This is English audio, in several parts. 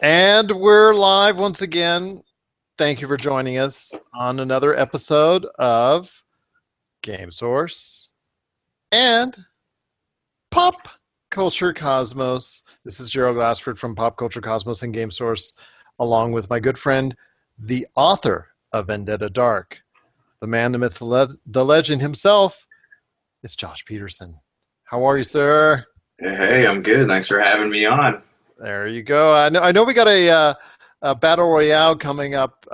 And we're live once again. Thank you for joining us on another episode of Game Source and Pop Culture Cosmos. This is Gerald Glassford from Pop Culture Cosmos and Game Source, along with my good friend, the author of Vendetta Dark, the man, the myth, the legend himself. It's Josh Peterson. How are you, sir? Hey, I'm good. Thanks for having me on. There you go. I know we got a battle royale coming up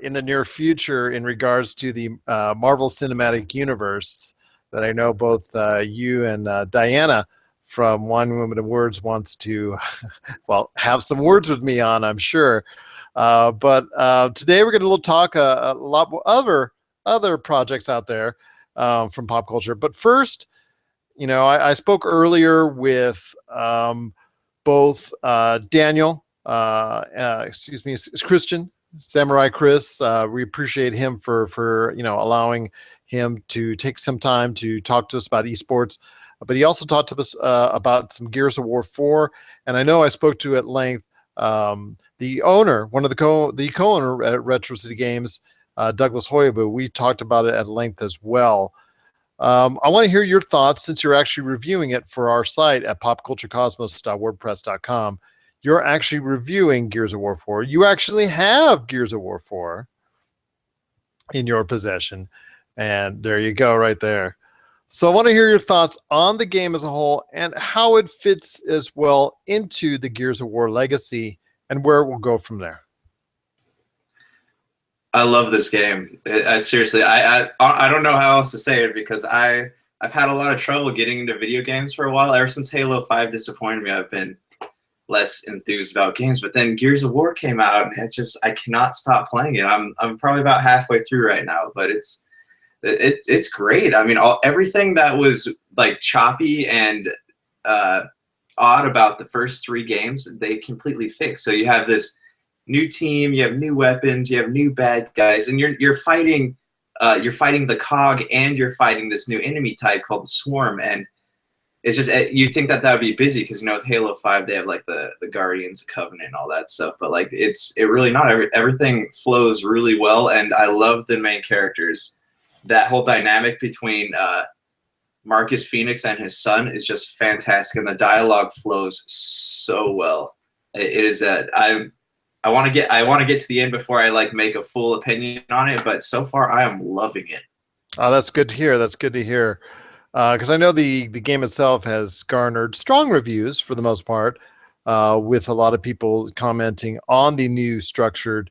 in the near future in regards to the Marvel Cinematic Universe that I know both you and Diana from One Woman and Words wants to, well, have some words with me on, I'm sure. But today we're going to talk a lot other projects out there from pop culture. But first, I spoke earlier with both Daniel, excuse me, it's Christian, Samurai Chris. We appreciate him for allowing him to take some time to talk to us about esports. But he also talked to us about some Gears of War 4, and I know I spoke to at length the owner, one of the co-owner at Retro City Games, Douglas Hoyabu. We talked about it at length as well. I want to hear your thoughts since you're actually reviewing it for our site at popculturecosmos.wordpress.com. You're actually reviewing Gears of War 4. You actually have Gears of War 4 in your possession. And there you go right there. So I want to hear your thoughts on the game as a whole and how it fits as well into the Gears of War legacy and where it will go from there. I love this game. Seriously, I don't know how else to say it because I've had a lot of trouble getting into video games for a while. Ever since Halo 5 disappointed me, I've been less enthused about games. But then Gears of War came out, and I cannot stop playing it. I'm probably about halfway through right now, but it's great. I mean, everything that was like choppy and odd about the first three games, they completely fixed. So you have this new team, you have new weapons, you have new bad guys, and you're fighting the cog, and you're fighting this new enemy type called the Swarm. And it's just, you think that would be busy because with Halo 5 they have like the Guardians, the Covenant, and all that stuff, but like it really not. Everything flows really well, and I love the main characters. That whole dynamic between Marcus Phoenix and his son is just fantastic, and the dialogue flows so well. It is that I want to get to the end before I like make a full opinion on it, but so far I am loving it. Oh, that's good to hear. That's good to hear. Because I know the game itself has garnered strong reviews for the most part, with a lot of people commenting on the newly structured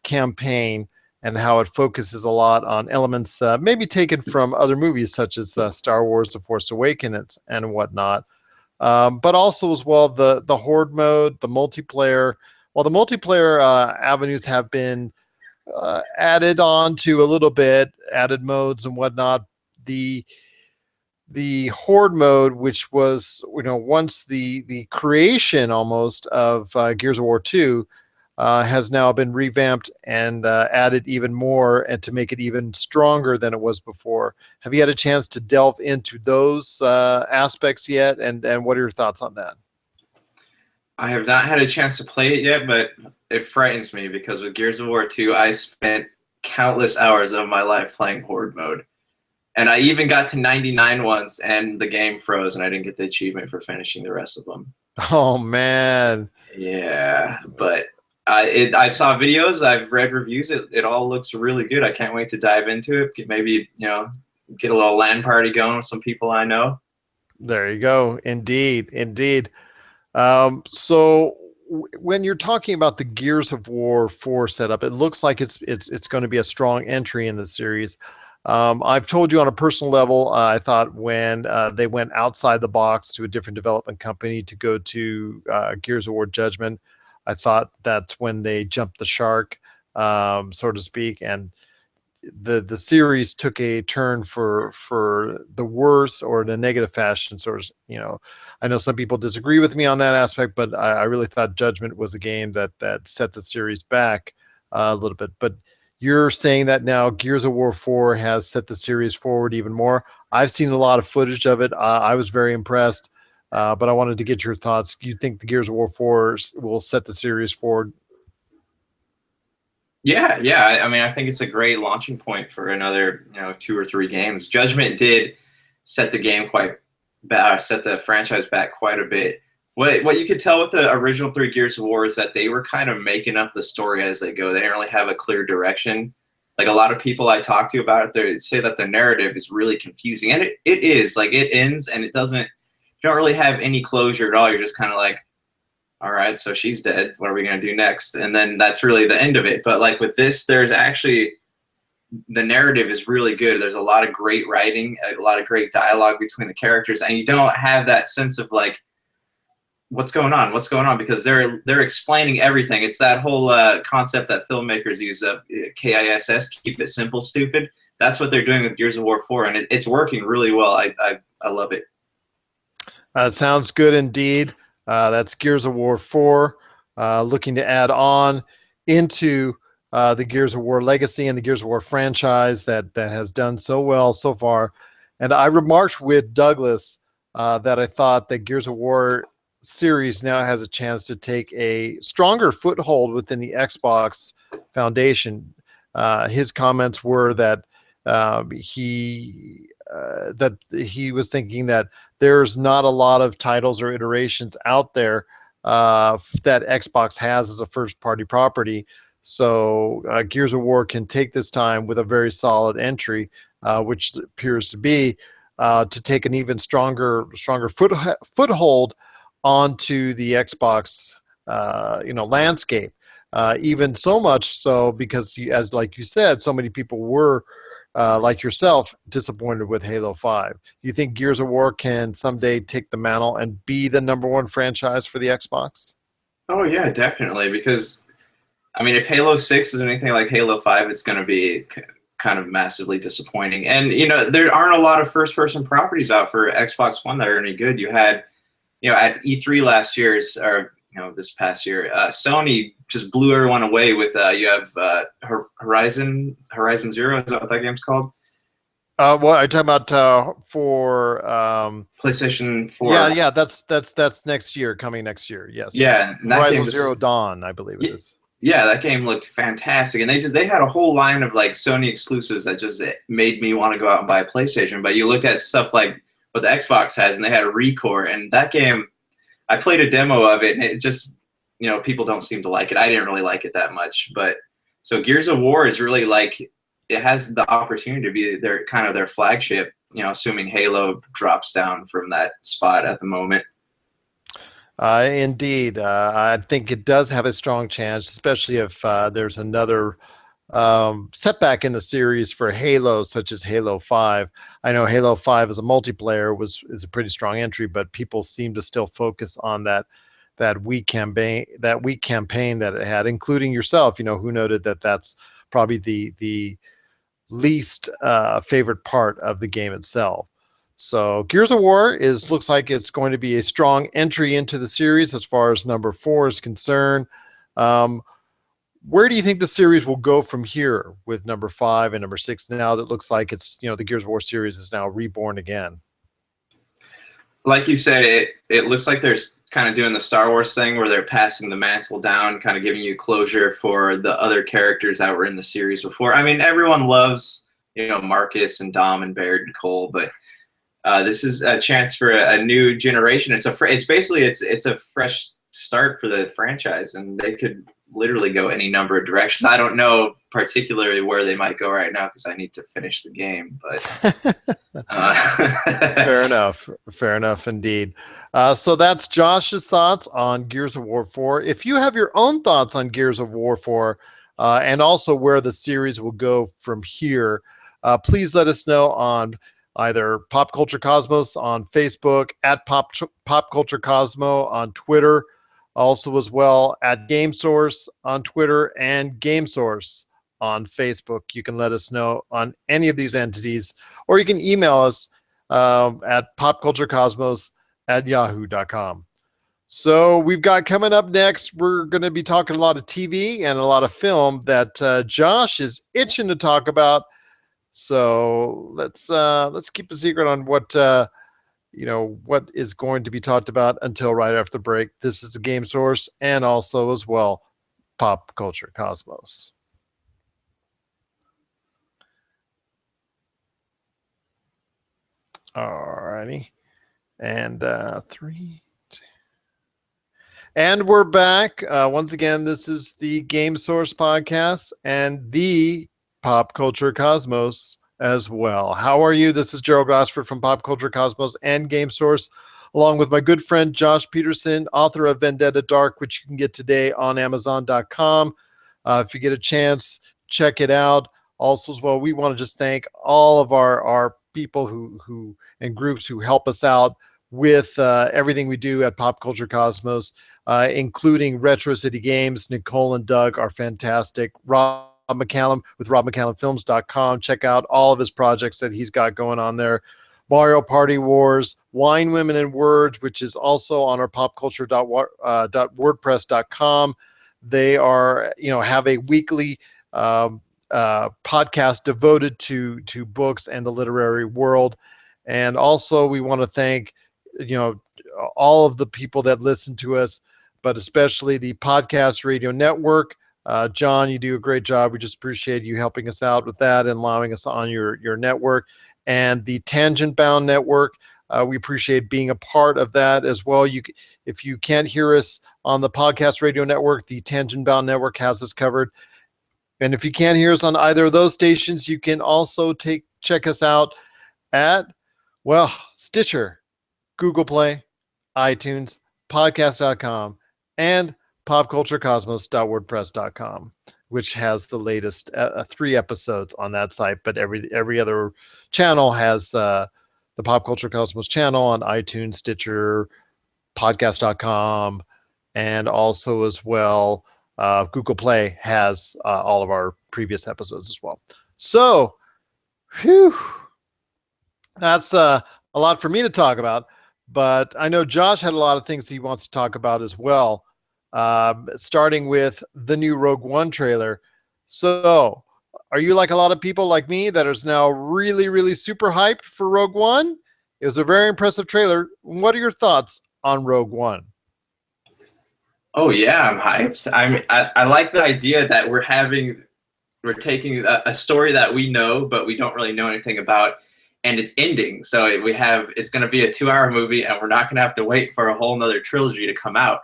campaign and how it focuses a lot on elements maybe taken from other movies such as Star Wars: The Force Awakens and whatnot. But also as well the horde mode, the multiplayer. Well, the multiplayer avenues have been added on to a little bit, added modes and whatnot. The horde mode, which was once the creation almost of Gears of War 2, has now been revamped and added even more, and to make it even stronger than it was before. Have you had a chance to delve into those aspects yet? And what are your thoughts on that? I have not had a chance to play it yet, but it frightens me because with Gears of War 2, I spent countless hours of my life playing horde mode. And I even got to 99 once, and the game froze, and I didn't get the achievement for finishing the rest of them. Oh, man. Yeah, but I saw videos, I've read reviews, it all looks really good. I can't wait to dive into it. Maybe, get a little LAN party going with some people I know. There you go. Indeed. Indeed. So when you're talking about the Gears of War 4 setup, it looks like it's going to be a strong entry in the series. I've told you on a personal level, I thought when they went outside the box to a different development company to go to Gears of War Judgment, I thought that's when they jumped the shark, so to speak, and the series took a turn for the worse or in a negative fashion. Sort of, I know some people disagree with me on that aspect, but I really thought Judgment was a game that set the series back a little bit. But you're saying that now Gears of War 4 has set the series forward even more. I've seen a lot of footage of it. I was very impressed. but I wanted to get your thoughts. Do you think the Gears of War 4 will set the series forward? Yeah, yeah. I mean, I think it's a great launching point for another, 2 or 3 games. Judgment did set the game set the franchise back quite a bit. What you could tell with the original 3 Gears of War is that they were kind of making up the story as they go. They didn't really have a clear direction. Like a lot of people I talk to about it, they say that the narrative is really confusing, and it is. Like it ends and it doesn't. You don't really have any closure at all. You're just kind of like, all right, so she's dead. What are we going to do next? And then that's really the end of it. But like with this, there's actually the narrative is really good. There's a lot of great writing, a lot of great dialogue between the characters, and you don't have that sense of like, what's going on? What's going on? Because they're explaining everything. It's that whole concept that filmmakers use of KISS, keep it simple, stupid. That's what they're doing with Gears of War 4, and it's working really well. I love it. Sounds good indeed. That's Gears of War 4, looking to add on into the Gears of War legacy and the Gears of War franchise that has done so well so far. And I remarked with Douglas that I thought that Gears of War series now has a chance to take a stronger foothold within the Xbox Foundation. His comments were that he was thinking that there's not a lot of titles or iterations out there that Xbox has as a first-party property. So Gears of War can take this time with a very solid entry, which appears to be to take an even stronger foothold onto the Xbox landscape. Even so much so because, like you said, so many people were like yourself, disappointed with Halo 5. Do you think Gears of War can someday take the mantle and be the #1 franchise for the Xbox? Oh yeah, definitely. Because I mean, if Halo 6 is anything like Halo 5, it's going to be kind of massively disappointing. And there aren't a lot of first-person properties out for Xbox One that are any good. You had, at E3 last year's or this past year, Sony just blew everyone away with you have Horizon Zero. Is that what that game's called? What are you talking about for PlayStation 4? Yeah, that's next year, coming next year. Yes. Yeah, and that Horizon game Zero Dawn, I believe it is. Yeah, that game looked fantastic, and they had a whole line of like Sony exclusives that just made me want to go out and buy a PlayStation. But you looked at stuff like what the Xbox has, and they had a ReCore, and that game, I played a demo of it, and it just, people don't seem to like it. I didn't really like it that much, but so Gears of War is really like, it has the opportunity to be their flagship, assuming Halo drops down from that spot at the moment. Indeed. I think it does have a strong chance, especially if there's another setback in the series for Halo, such as Halo 5. I know Halo 5 as a multiplayer is a pretty strong entry, but people seem to still focus on that weak campaign that it had, including yourself, who noted that that's probably the least favorite part of the game itself. So Gears of War looks like it's going to be a strong entry into the series as far as #4 is concerned. Where do you think the series will go from here with #5 and #6 now that looks like it's, the Gears of War series is now reborn again? Like you said, it looks like they're kind of doing the Star Wars thing where they're passing the mantle down, kind of giving you closure for the other characters that were in the series before. I mean, everyone loves, Marcus and Dom and Baird and Cole, but this is a chance for a new generation. It's a fresh start for the franchise, and they could literally go any number of directions. I don't know particularly where they might go right now because I need to finish the game. But fair enough indeed. So that's Josh's thoughts on Gears of War 4. If you have your own thoughts on Gears of War 4 and also where the series will go from here, please let us know on either Pop Culture Cosmos on Facebook, at Pop Culture Cosmo on Twitter, also as well at GameSource on Twitter and GameSource on Facebook. You can let us know on any of these entities, or you can email us at popculturecosmos@yahoo.com. So we've got coming up next, we're going to be talking a lot of TV and a lot of film that Josh is itching to talk about. So let's keep a secret on what what is going to be talked about until right after the break. This is the Game Source, and also as well, Pop Culture Cosmos. Alrighty. And 3, 2. And we're back. Once again, this is the Game Source podcast and the Pop Culture Cosmos as well. How are you? This is Gerald Glassford from Pop Culture Cosmos and Game Source, along with my good friend Josh Peterson, author of Vendetta Dark, which you can get today on Amazon.com. If you get a chance, check it out. Also, as well, we want to just thank all of our people who and groups who help us out with everything we do at Pop Culture Cosmos, including Retro City Games. Nicole and Doug are fantastic. Rob McCallum with RobMcCallumFilms.com. Check out all of his projects that he's got going on there. Mario Party Wars, Wine, Women, and Words, which is also on our popculture.wordpress.com. They are, have a weekly podcast devoted to books and the literary world. And also we want to thank, all of the people that listen to us, but especially the Podcast Radio Network. John, you do a great job. We just appreciate you helping us out with that and allowing us on your network. And the Tangent Bound Network, we appreciate being a part of that as well. If you can't hear us on the Podcast Radio Network, the Tangent Bound Network has us covered. And if you can't hear us on either of those stations, you can also check us out at, Stitcher, Google Play, iTunes, podcast.com, and popculturecosmos.wordpress.com, which has the latest 3 episodes on that site. But every other channel has the Pop Culture Cosmos channel on iTunes, Stitcher, podcast.com, and also as well, Google Play has all of our previous episodes as well. So, that's a lot for me to talk about. But I know Josh had a lot of things he wants to talk about as well, starting with the new Rogue One trailer. So, are you like a lot of people like me that is now really, really super hyped for Rogue One? It was a very impressive trailer. What are your thoughts on Rogue One? Oh yeah, I'm hyped. I like the idea that we're taking a story that we know, but we don't really know anything about, and it's ending. So it's going to be a 2-hour movie, and we're not going to have to wait for a whole nother trilogy to come out.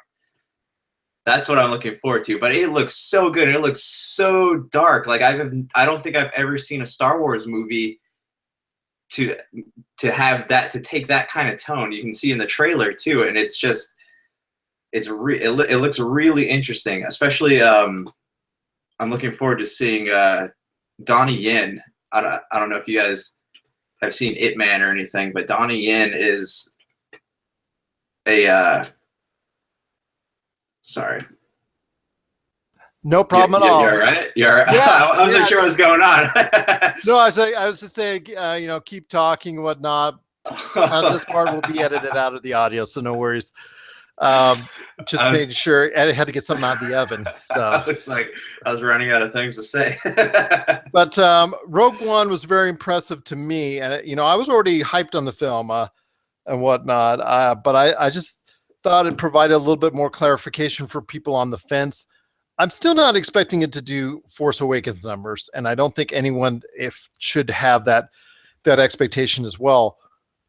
That's what I'm looking forward to. But it looks so good. It looks so dark. Like I don't think I've ever seen a Star Wars movie to have that, to take that kind of tone. You can see in the trailer too, and it's just it looks really interesting. Especially I'm looking forward to seeing Donnie Yen. I don't know if you guys have seen Ip Man or anything, but Donnie Yen is a sorry. No problem at all. You're all right. You're all right. Yeah, I wasn't sure what was going on. No, I was just saying, keep talking and whatnot. This part will be edited out of the audio, so no worries. Just making sure I had to get something out of the oven. So it's like I was running out of things to say. But Rogue One was very impressive to me, and I was already hyped on the film and whatnot. But I just thought it provided a little bit more clarification for people on the fence. I'm still not expecting it to do Force Awakens numbers, and I don't think anyone should have that expectation as well.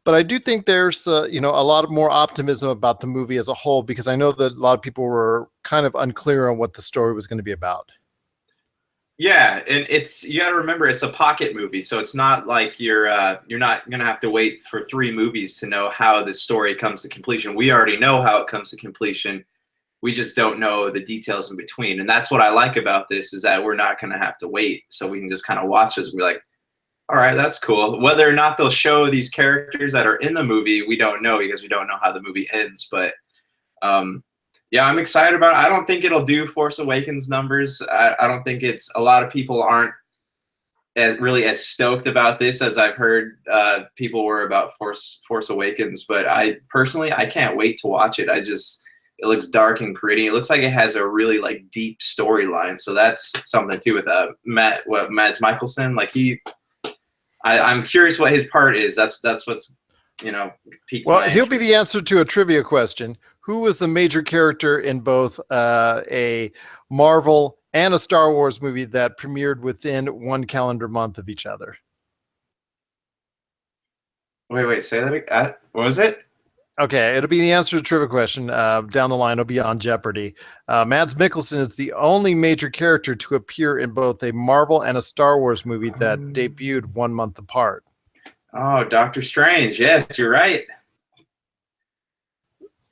But I do think there's a lot of more optimism about the movie as a whole, because I know that a lot of people were kind of unclear on what the story was going to be about. Yeah, and you got to remember it's a pocket movie, so it's not like you're not going to have to wait for 3 movies to know how this story comes to completion. We already know how it comes to completion. We just don't know the details in between, and that's what I like about this, is that we're not going to have to wait, so we can just kind of watch this and be like, all right, that's cool. Whether or not they'll show these characters that are in the movie, we don't know, because we don't know how the movie ends. But yeah, I'm excited about it. I don't think it'll do Force Awakens numbers. I don't think a lot of people aren't really as stoked about this as I've heard people were about Force Awakens. But I can't wait to watch it. It looks dark and gritty. It looks like it has a really deep storyline. So that's something too with Mads Mikkelsen. I'm curious what his part is. That's what's you know, piqued Well, my he'll be the interest. answer to a trivia question. Who was the major character in both a Marvel and a Star Wars movie that premiered within one calendar month of each other? Wait, say that again. What was it? Okay, it'll be the answer to a trivia question down the line. It'll be on Jeopardy. Mads Mikkelsen is the only major character to appear in both a Marvel and a Star Wars movie that debuted 1 month apart. Oh, Doctor Strange. Yes, you're right.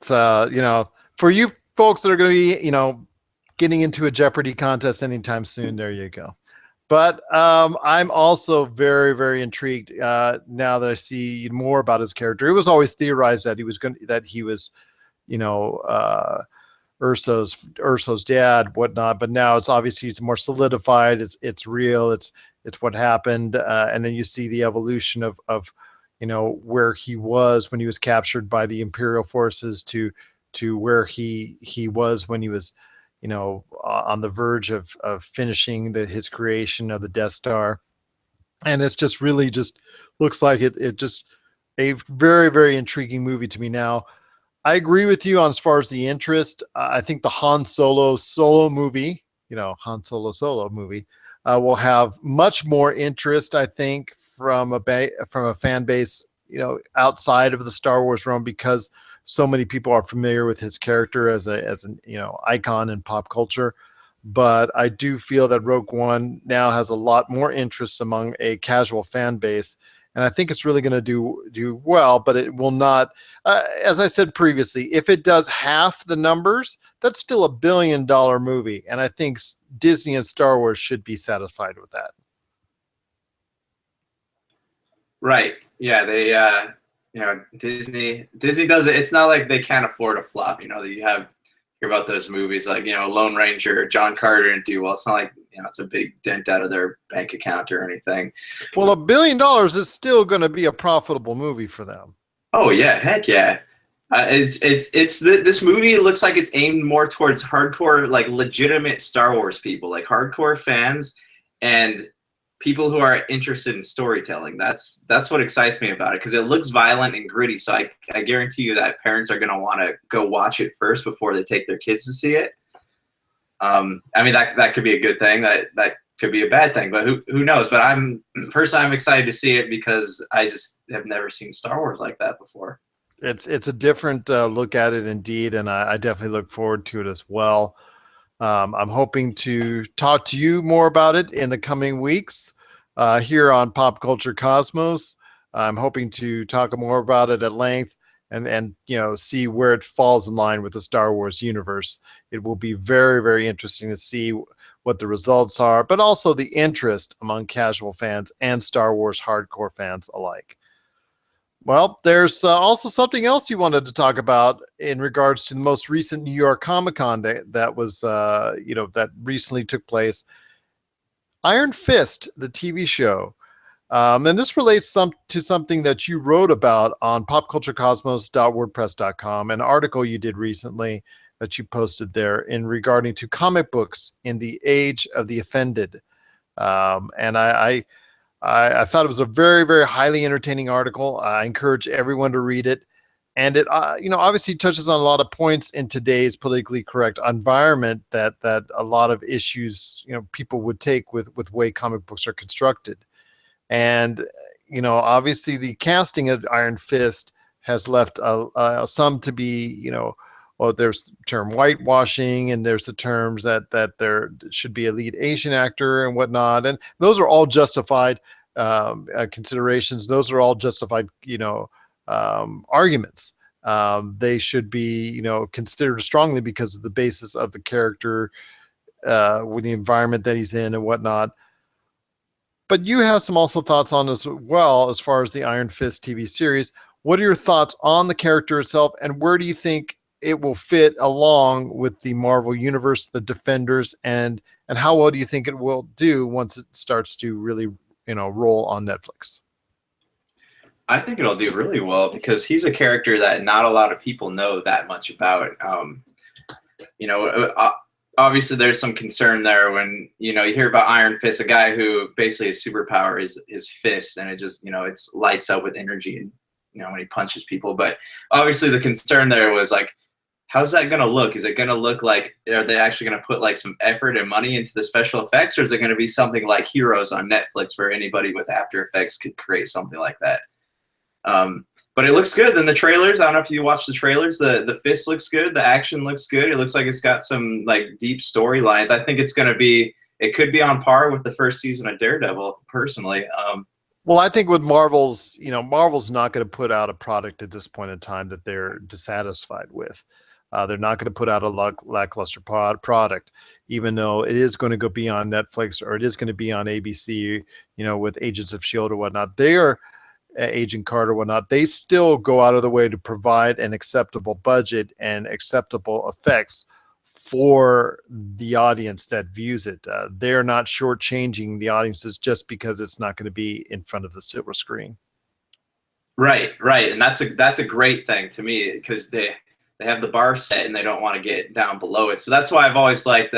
So, for you folks that are going to be, getting into a Jeopardy contest anytime soon, there you go. But I'm also very, very intrigued now that I see more about his character. It was always theorized that he was, Urso's dad, whatnot. But now it's more solidified. It's real. It's what happened, and then you see the evolution of where he was when he was captured by the Imperial forces to where he was when he was on the verge of finishing his creation of the Death Star. And it's just really just looks like it just a very, very intriguing movie to me. Now, I agree with you on as far as the interest. I think the Han Solo movie, Han Solo movie, will have much more interest, I think, from a fan base, outside of the Star Wars realm, because so many people are familiar with his character as an icon in pop culture. But I do feel that Rogue One now has a lot more interest among a casual fan base, and I think it's really going to do well. But it will not, as I said previously, if it does half the numbers, that's still $1 billion movie, and I think Disney and Star Wars should be satisfied with that. Right. Yeah, they Disney does it. It's not like they can't afford a flop. You hear about those movies like, Lone Ranger, John Carter didn't do well. It's not like, it's a big dent out of their bank account or anything. Well, $1 billion is still going to be a profitable movie for them. Oh yeah, heck yeah. This movie looks like it's aimed more towards hardcore, like legitimate Star Wars people, like hardcore fans and people who are interested in storytelling. That's what excites me about it, because it looks violent and gritty. So I guarantee you that parents are going to want to go watch it first before they take their kids to see it. I mean, that could be a good thing. That could be a bad thing, but who knows? But I'm excited to see it because I just have never seen Star Wars like that before. It's a different look at it indeed, and I definitely look forward to it as well. I'm hoping to talk to you more about it in the coming weeks here on Pop Culture Cosmos. I'm hoping to talk more about it at length and see where it falls in line with the Star Wars universe. It will be very, very interesting to see what the results are, but also the interest among casual fans and Star Wars hardcore fans alike. Well, there's also something else you wanted to talk about in regards to the most recent New York Comic Con that was, that recently took place. Iron Fist, the TV show. And this relates to something that you wrote about on popculturecosmos.wordpress.com, an article you did recently that you posted there in regarding to comic books in the age of the offended. And I thought it was a very, very highly entertaining article. I encourage everyone to read it. And it, obviously touches on a lot of points in today's politically correct environment that a lot of issues, people would take with the way comic books are constructed. And, obviously the casting of Iron Fist has left some to be, well, there's the term whitewashing, and there's the terms that there should be a lead Asian actor and whatnot. And those are all justified considerations. Those are all justified, arguments. They should be, considered strongly because of the basis of the character, with the environment that he's in and whatnot. But you have some also thoughts on as well as far as the Iron Fist TV series. What are your thoughts on the character itself, and where do you think it will fit along with the Marvel Universe, the Defenders, and how well do you think it will do once it starts to really, roll on Netflix? I think it'll do really well because he's a character that not a lot of people know that much about. Obviously there's some concern there when, you hear about Iron Fist, a guy who basically his superpower is his fist, and it just, it's lights up with energy and, when he punches people. But obviously the concern there was like, how's that going to look? Is it going to look like, are they actually going to put like some effort and money into the special effects, or is it going to be something like Heroes on Netflix where anybody with After Effects could create something like that? But it looks good in the trailers. I don't know if you watch the trailers. The fist looks good. The action looks good. It looks like it's got some like deep storylines. I think it's going to be, it could be on par with the first season of Daredevil, personally. Well, I think with Marvel's, Marvel's not going to put out a product at this point in time that they're dissatisfied with. They're not going to put out a lackluster product, even though it is going to go be on Netflix or it is going to be on ABC, with Agents of S.H.I.E.L.D. or whatnot. They're Agent Carter or whatnot. They still go out of the way to provide an acceptable budget and acceptable effects for the audience that views it. They're not shortchanging the audiences just because it's not going to be in front of the silver screen. Right. And that's a great thing to me, because they have the bar set and they don't want to get down below it. So that's why I've always liked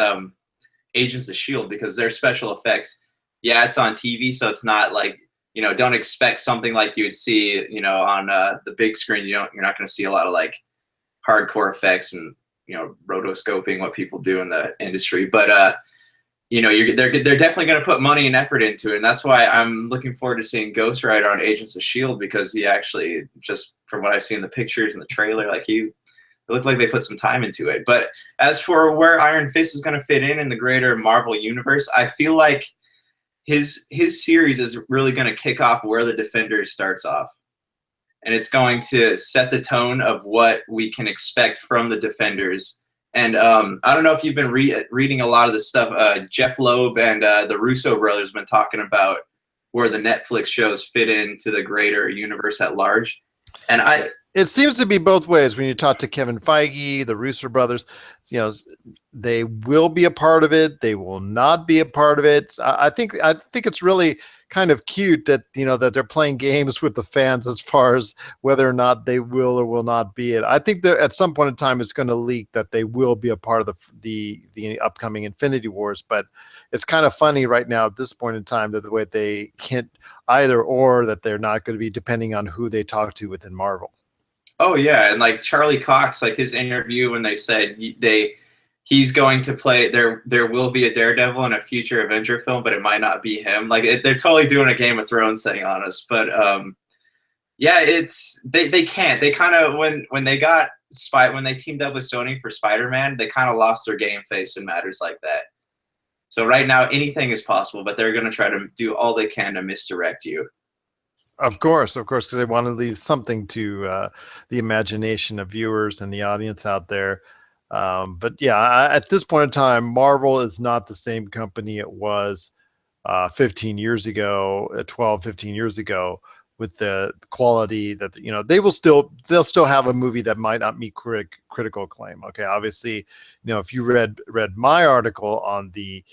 Agents of S.H.I.E.L.D., because their special effects, yeah, it's on TV, so it's not like, don't expect something like you would see, on the big screen. You're not going to see a lot of like hardcore effects and, rotoscoping, what people do in the industry. But, they're definitely going to put money and effort into it. And that's why I'm looking forward to seeing Ghost Rider on Agents of S.H.I.E.L.D., because he actually, just from what I see in the pictures and the trailer, like it looked like they put some time into it. But as for where Iron Fist is going to fit in the greater Marvel universe, I feel like his series is really going to kick off where the Defenders starts off. And it's going to set the tone of what we can expect from the Defenders. And I don't know if you've been reading a lot of the stuff. Jeff Loeb and the Russo brothers have been talking about where the Netflix shows fit into the greater universe at large. And it seems to be both ways. When you talk to Kevin Feige, the Russo brothers, they will be a part of it. They will not be a part of it. I think it's really kind of cute that that they're playing games with the fans as far as whether or not they will or will not be it. I think that at some point in time it's going to leak that they will be a part of the upcoming Infinity Wars. But it's kind of funny right now at this point in time that the way they can't either, or that they're not going to be, depending on who they talk to within Marvel. Oh yeah, and like Charlie Cox, like his interview when they said he's going to play, there will be a Daredevil in a future Avenger film, but it might not be him. Like they're totally doing a Game of Thrones thing on us. But yeah, they can't. They kind of when they teamed up with Sony for Spider-Man, they kind of lost their game face in matters like that. So right now anything is possible, but they're going to try to do all they can to misdirect you. Of course, because they want to leave something to the imagination of viewers and the audience out there. But yeah, at this point in time, Marvel is not the same company it was 15 years ago, 12, 15 years ago, with the quality that, they'll still have a movie that might not meet critical acclaim. Okay. Obviously, if you read my article on the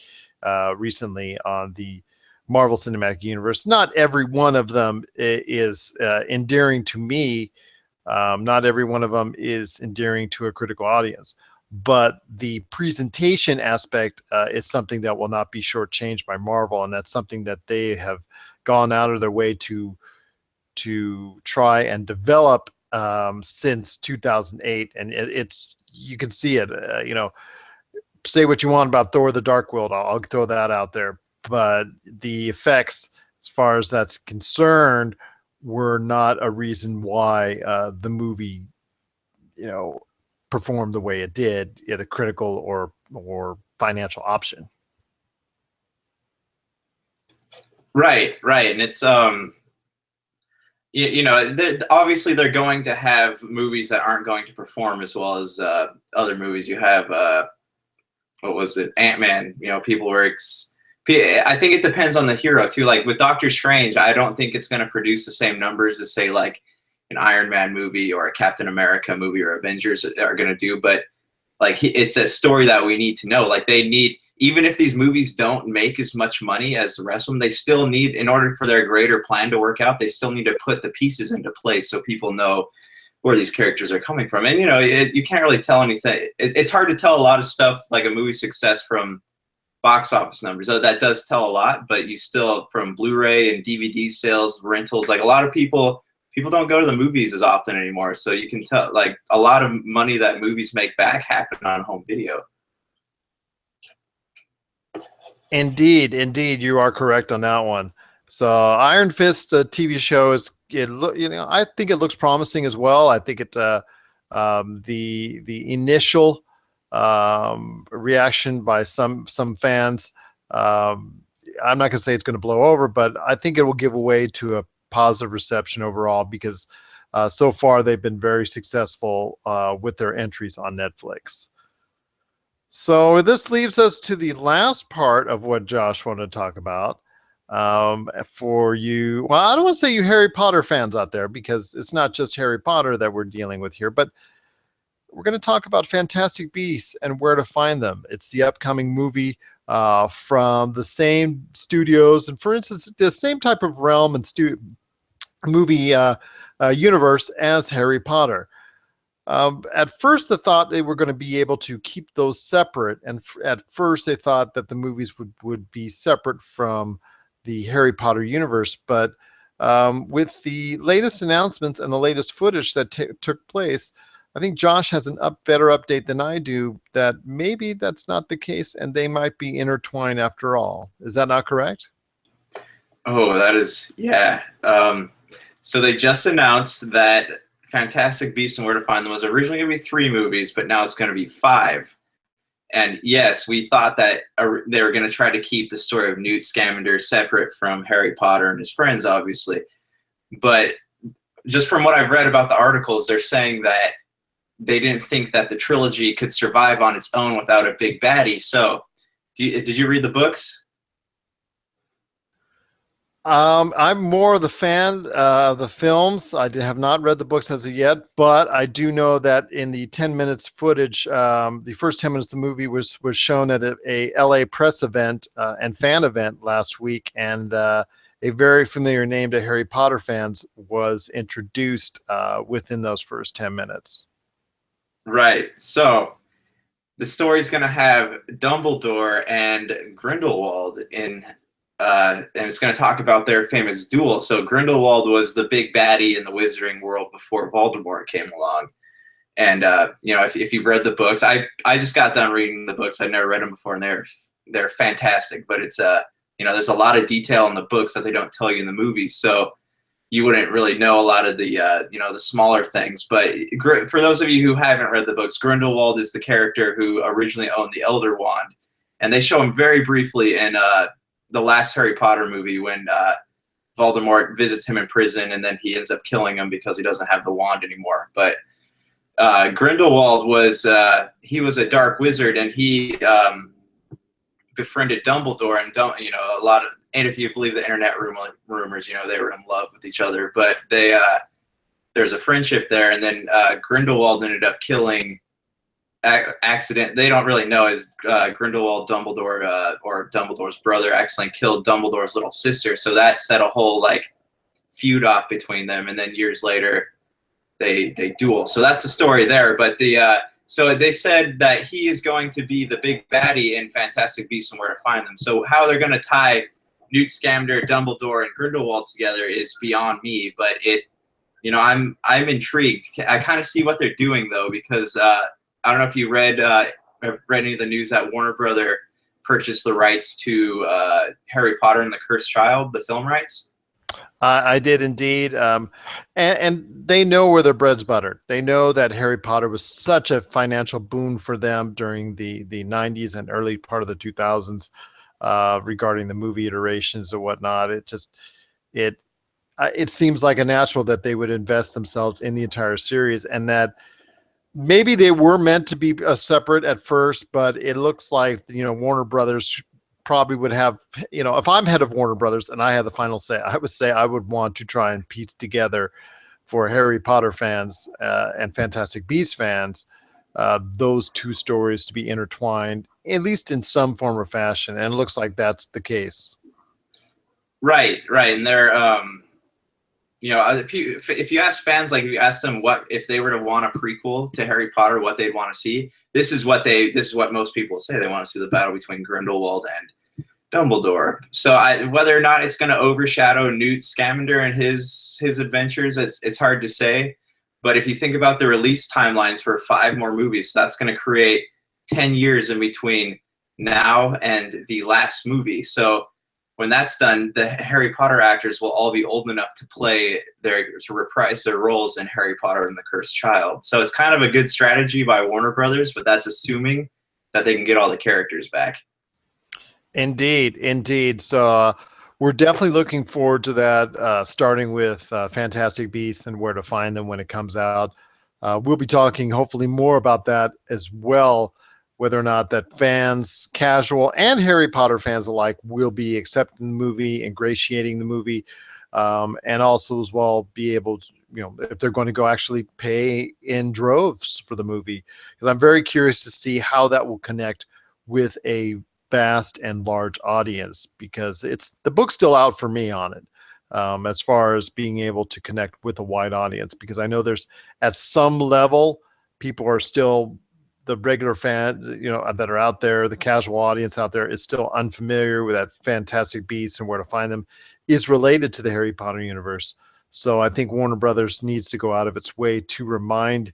recently on the Marvel Cinematic Universe, not every one of them is endearing to me. Not every one of them is endearing to a critical audience, but the presentation aspect is something that will not be shortchanged by Marvel, and that's something that they have gone out of their way to try and develop since 2008. And it's you can see it. Say what you want about Thor: The Dark World, I'll throw that out there, but the effects, as far as that's concerned, were not a reason why the movie, performed the way it did, either critical or financial option. Right, and it's obviously they're going to have movies that aren't going to perform as well as other movies. You have what was it, Ant-Man? People were I think it depends on the hero too. Like with Doctor Strange, I don't think it's going to produce the same numbers as say like an Iron Man movie or a Captain America movie or Avengers are going to do. But like it's a story that we need to know. Like they need, even if these movies don't make as much money as the rest of them, they still need, in order for their greater plan to work out, they still need to put the pieces into place so people know where these characters are coming from. And you can't really tell anything. It's hard to tell a lot of stuff like a movie success from box office numbers. So that does tell a lot, but you still, from Blu-ray and DVD sales, rentals, like a lot of people people don't go to the movies as often anymore. So you can tell, like, a lot of money that movies make back happen on home video. Indeed, indeed, you are correct on that one. So Iron Fist TV show I think it looks promising as well. I think the initial reaction by some fans. I'm not going to say it's going to blow over, but I think it will give way to a positive reception overall because so far they've been very successful with their entries on Netflix. So this leaves us to the last part of what Josh wanted to talk about. For you, well, I don't want to say you Harry Potter fans out there because it's not just Harry Potter that we're dealing with here, but we're going to talk about Fantastic Beasts and where to find them. It's the upcoming movie from the same studios, and for instance, the same type of realm and movie universe as Harry Potter. At first, they thought they were going to be able to keep those separate, and at first they thought that the movies would be separate from the Harry Potter universe. But with the latest announcements and the latest footage that took place, I think Josh has a better update than I do that maybe that's not the case and they might be intertwined after all. Is that not correct? Oh, that is, yeah. So they just announced that Fantastic Beasts and Where to Find Them was originally going to be 3 movies, but now it's going to be 5. And yes, we thought that they were going to try to keep the story of Newt Scamander separate from Harry Potter and his friends, obviously. But just from what I've read about the articles, they're saying that they didn't think that the trilogy could survive on its own without a big baddie. So did you read the books? I'm more of the fan of the films. I have not read the books as of yet, but I do know that in the 10 minutes footage, the first 10 minutes of the movie was shown at a LA press event and fan event last week, and a very familiar name to Harry Potter fans was introduced within those first 10 minutes. Right. So the story's going to have Dumbledore and Grindelwald in. And it's going to talk about their famous duel. So Grindelwald was the big baddie in the wizarding world before Voldemort came along. And if you've read the books, I just got done reading the books. I've never read them before, and they're fantastic. But it's there's a lot of detail in the books that they don't tell you in the movies, so you wouldn't really know a lot of the the smaller things. But for those of you who haven't read the books, Grindelwald is the character who originally owned the Elder Wand, and they show him very briefly in the last Harry Potter movie when Voldemort visits him in prison and then he ends up killing him because he doesn't have the wand anymore. But Grindelwald was he was a dark wizard, and he befriended Dumbledore, and and if you believe the internet rumors, they were in love with each other. But there's a friendship there, and then Grindelwald ended up killing. They don't really know, is Grindelwald Dumbledore or Dumbledore's brother accidentally killed Dumbledore's little sister, so that set a whole feud off between them, and then years later they duel. So that's the story there. But so they said that he is going to be the big baddie in Fantastic Beasts and Where to Find Them. So how they're going to tie Newt Scamander, Dumbledore, and Grindelwald together is beyond me, but I'm intrigued. I kind of see what they're doing though, because I don't know if you read any of the news that Warner Brother purchased the rights to Harry Potter and the Cursed Child, the film rights. I did indeed. And they know where their bread's buttered. They know that Harry Potter was such a financial boon for them during the 90s and early part of the 2000s regarding the movie iterations and whatnot. It seems like a natural that they would invest themselves in the entire series, and that maybe they were meant to be separate at first, but it looks like, Warner Brothers probably would have, if I'm head of Warner Brothers and I had the final say, I would say I would want to try and piece together for Harry Potter fans and Fantastic Beasts fans, those two stories to be intertwined, at least in some form or fashion. And it looks like that's the case. Right. And they're, if you ask fans, if you ask them what if they were to want a prequel to Harry Potter, what they'd want to see, this is what most people say. They want to see the battle between Grindelwald and Dumbledore. So whether or not it's going to overshadow Newt Scamander and his adventures, it's hard to say. But if you think about the release timelines for 5 more movies, so that's going to create 10 years in between now and the last movie. So when that's done, the Harry Potter actors will all be old enough to reprise their roles in Harry Potter and the Cursed Child. So it's kind of a good strategy by Warner Brothers, but that's assuming that they can get all the characters back. Indeed, indeed. So we're definitely looking forward to that, starting with Fantastic Beasts and Where to Find Them when it comes out. We'll be talking hopefully more about that as well, whether or not that fans, casual and Harry Potter fans alike, will be accepting the movie, ingratiating the movie, and also as well be able to, if they're going to go actually pay in droves for the movie. Because I'm very curious to see how that will connect with a vast and large audience, because the book's still out for me on it, as far as being able to connect with a wide audience, because I know there's at some level people are still, the regular fan that are out there, the casual audience out there is still unfamiliar with that Fantastic Beasts and Where to Find Them is related to the Harry Potter universe. So I think Warner Brothers needs to go out of its way to remind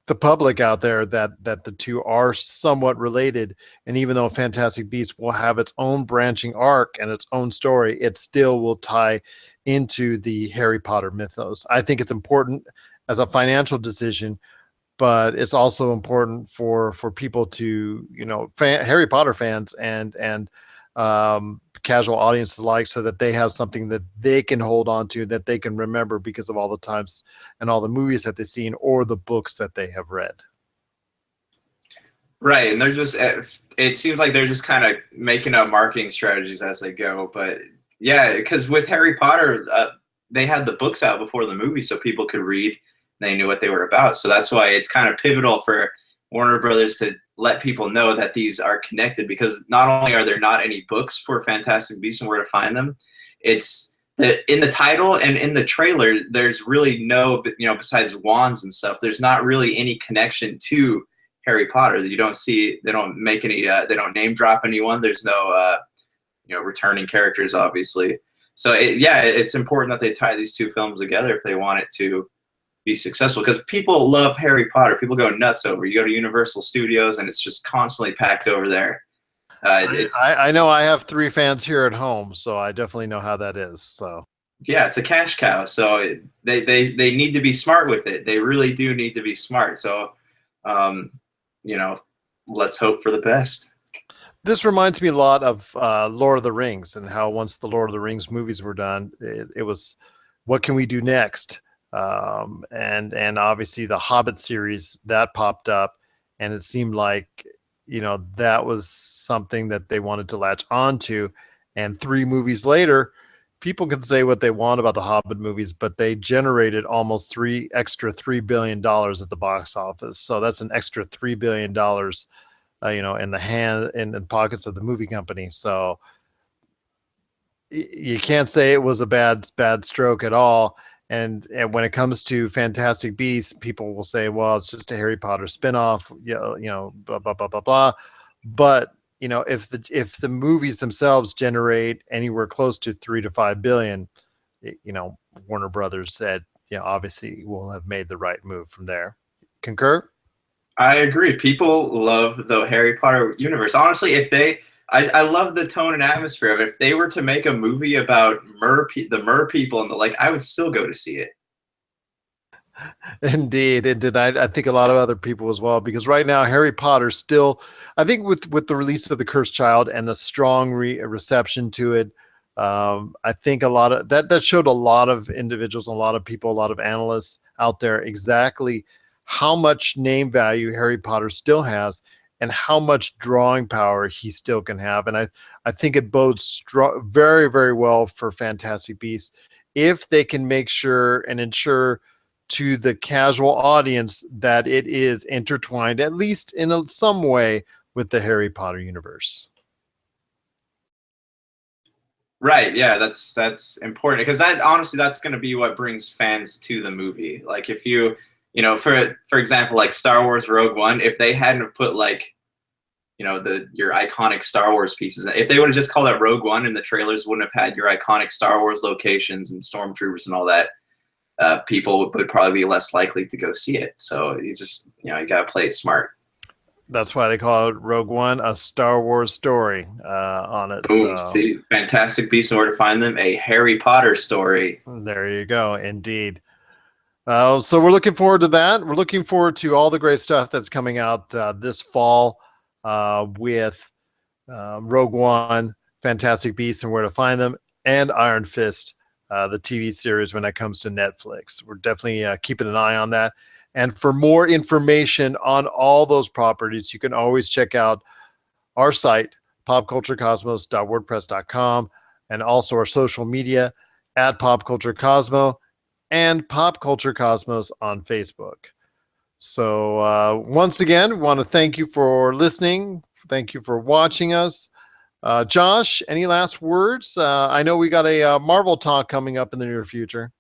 the public out there that the two are somewhat related. And even though Fantastic Beasts will have its own branching arc and its own story, it still will tie into the Harry Potter mythos. I think it's important as a financial decision, but it's also important for people to, Harry Potter fans and casual audience alike, so that they have something that they can hold on to, that they can remember because of all the times and all the movies that they've seen or the books that they have read. Right, and they're just, it seems like they're just kind of making up marketing strategies as they go. But yeah, because with Harry Potter, they had the books out before the movie so people could read. They knew what they were about. So that's why it's kind of pivotal for Warner Brothers to let people know that these are connected, because not only are there not any books for Fantastic Beasts and Where to Find Them, it's in the title and in the trailer, there's really no, besides wands and stuff, there's not really any connection to Harry Potter. You don't see, they don't make any, they don't name drop anyone. There's no, returning characters, obviously. So it's important that they tie these two films together if they want it to be successful, because people love Harry Potter. People go nuts over. You go to Universal Studios and it's just constantly packed over there. I know I have 3 fans here at home, so I definitely know how that is. So yeah, it's a cash cow. So they need to be smart with it. They really do need to be smart. So let's hope for the best. This reminds me a lot of Lord of the Rings, and how once the Lord of the Rings movies were done, it was, what can we do next? And obviously the Hobbit series that popped up, and it seemed like, that was something that they wanted to latch onto. And 3 movies later, people can say what they want about the Hobbit movies, but they generated almost $3 billion at the box office. So that's an extra $3 billion, in the pockets of the movie company. So you can't say it was a bad stroke at all. And when it comes to Fantastic Beasts, people will say, well, it's just a Harry Potter spinoff, blah, blah, blah, blah, blah. But, if the movies themselves generate anywhere close to 3 to 5 billion, Warner Brothers said, obviously we'll have made the right move from there. Concur? I agree. People love the Harry Potter universe. Honestly, I love the tone and atmosphere of it. If they were to make a movie about the mer people and the like, I would still go to see it. Indeed. I think a lot of other people as well, because right now Harry Potter still, I think with the release of The Cursed Child and the strong reception to it, I think a lot of that showed a lot of individuals, a lot of people, a lot of analysts out there exactly how much name value Harry Potter still has, and how much drawing power he still can have. And I think it bodes very, very well for Fantastic Beasts if they can make sure and ensure to the casual audience that it is intertwined, at least in some way, with the Harry Potter universe. Right. Yeah, that's important, because honestly, that's going to be what brings fans to the movie. Like if for example, like Star Wars Rogue One, if they hadn't have put like your iconic Star Wars pieces. If they would have just called it Rogue One and the trailers wouldn't have had your iconic Star Wars locations and stormtroopers and all that, people would probably be less likely to go see it. So you just, you got to play it smart. That's why they call it Rogue One, a Star Wars story on it. Boom. So. See, Fantastic Beasts and Where to Find Them, a Harry Potter story. There you go. Indeed. So we're looking forward to that. We're looking forward to all the great stuff that's coming out this fall with Rogue One, Fantastic Beasts and Where to Find Them, and Iron Fist, the TV series when it comes to Netflix. We're definitely keeping an eye on that. And for more information on all those properties, you can always check out our site, popculturecosmos.wordpress.com, and also our social media at popculturecosmo and popculturecosmos on Facebook. So once again, we want to thank you for listening. Thank you for watching us. Josh, any last words? I know we got a Marvel talk coming up in the near future.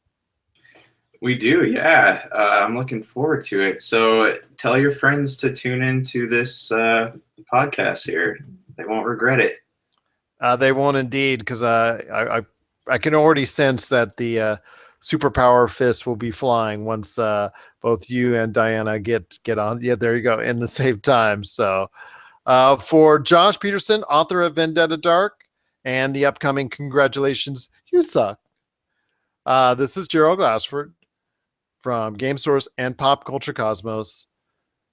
We do, yeah. I'm looking forward to it. So tell your friends to tune into this podcast here. They won't regret it. They won't indeed, because I can already sense that the superpower fist will be flying once both you and Diana get on. Yeah, there you go, in the same time. So for Josh Peterson, author of Vendetta Dark and the upcoming Congratulations, You Suck. This is Gerald Glassford from Game Source and Pop Culture Cosmos.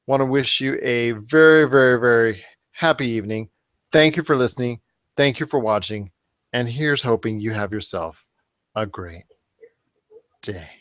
Want to wish you a very, very, very happy evening. Thank you for listening. Thank you for watching. And here's hoping you have yourself a great day.